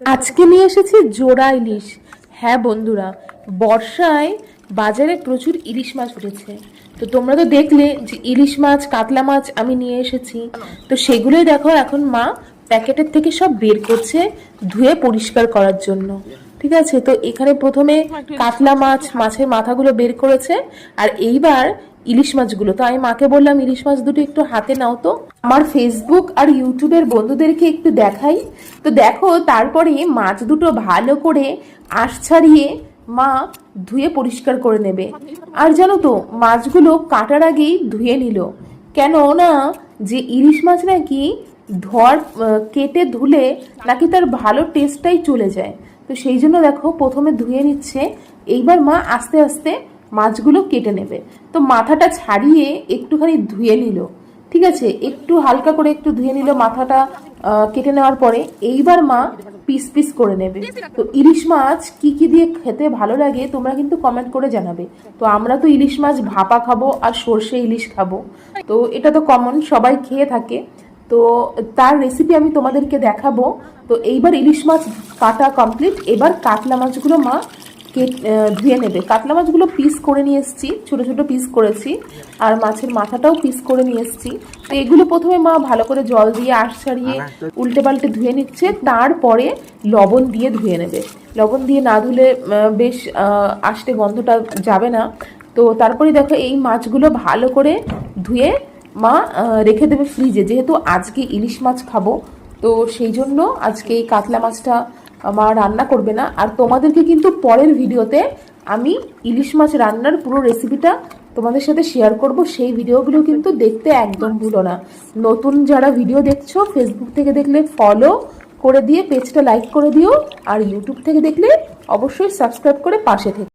আজকে নিয়ে এসেছি জোড়া ইলিশ। হ্যাঁ বন্ধুরা, বর্ষায় বাজারে প্রচুর ইলিশ মাছ উঠেছে। তো তোমরা তো দেখলে যে ইলিশ মাছ কাতলা মাছ আমি নিয়ে এসেছি। তো সেগুলোই দেখো এখন মা প্যাকেটের থেকে সব বের করছে ধুয়ে পরিষ্কার করার জন্য। ঠিক আছে, তো এখানে প্রথমে কাতলা মাছ মাছের মাথাগুলো বের করেছে, আর এইবার ইলিশ মাছগুলো। তো আমি মাকে বললাম ইলিশ মাছ দুটো একটু হাতে নাও তো, আমার ফেসবুক আর ইউটিউবের বন্ধুদেরকে একটু দেখাই। তো দেখো, তারপরে মাছ দুটো ভালো করে আঁশ ছাড়িয়ে মা ধুয়ে পরিষ্কার করে নেবে। আর জানো তো, মাছগুলো কাটার আগেই ধুয়ে নিল, কেন না যে ইলিশ মাছ নাকি ধোয়ার কেটে ধুলে নাকি তার ভালো টেস্টটাই চলে যায়। তো সেই জন্য দেখো প্রথমে ধুয়ে নিচ্ছে, এইবার মা আস্তে আস্তে মাছগুলো কেটে নেবে। তো মাথাটা ছাড়িয়ে একটুখানি ধুয়ে নিল, ঠিক আছে, একটু হালকা করে একটু ধুয়ে নিল মাথাটা কেটে নেওয়ার পরে। এইবার মা পিস পিস করে নেবে। তো ইলিশ মাছ কি কি দিয়ে খেতে ভালো লাগে তোমরা কিন্তু কমেন্ট করে জানাবে। তো আমরা তো ইলিশ মাছ ভাপা খাবো আর সর্ষে ইলিশ খাবো, তো এটা তো কমন, সবাই খেয়ে থাকে। তো তার রেসিপি আমি তোমাদেরকে দেখাবো। তো এইবার ইলিশ মাছ কাটা কমপ্লিট, এবার কাতলা মাছগুলো মা ধুয়ে নেবে। কাতলা মাছগুলো পিস করে নিয়ে এসেছি, ছোট ছোট পিস করেছি, আর মাছের মাথাটাও পিস করে নিয়ে এসেছি। তো এগুলো প্রথমে মা ভালো করে জল দিয়ে আঁশ ছাড়িয়ে উল্টে পাল্টে ধুয়ে নিচ্ছে, তারপরে লবণ দিয়ে ধুয়ে নেবে। লবণ দিয়ে না ধুলে বেশ আষ্টে গন্ধটা যাবে না। তো তারপরে দেখো এই মাছগুলো ভালো করে ধুয়ে মা রেখে দেবে ফ্রিজে, যেহেতু আজকে ইলিশ মাছ খাবো। তো সেই জন্য আজকে এই কাতলা মাছটা মা রান্না করবে না। আর তোমাদেরকে কিন্তু পরের ভিডিওতে আমি ইলিশ মাছ রান্নার পুরো রেসিপিটা তোমাদের সাথে শেয়ার করব, সেই ভিডিওগুলো কিন্তু দেখতে একদম ভুলো না। নতুন যারা ভিডিও দেখছো ফেসবুক থেকে দেখলে ফলো করে দিয়ে পেজটা লাইক করে দিও, আর ইউটিউব থেকে দেখলে অবশ্যই সাবস্ক্রাইব করে পাশে থেকো।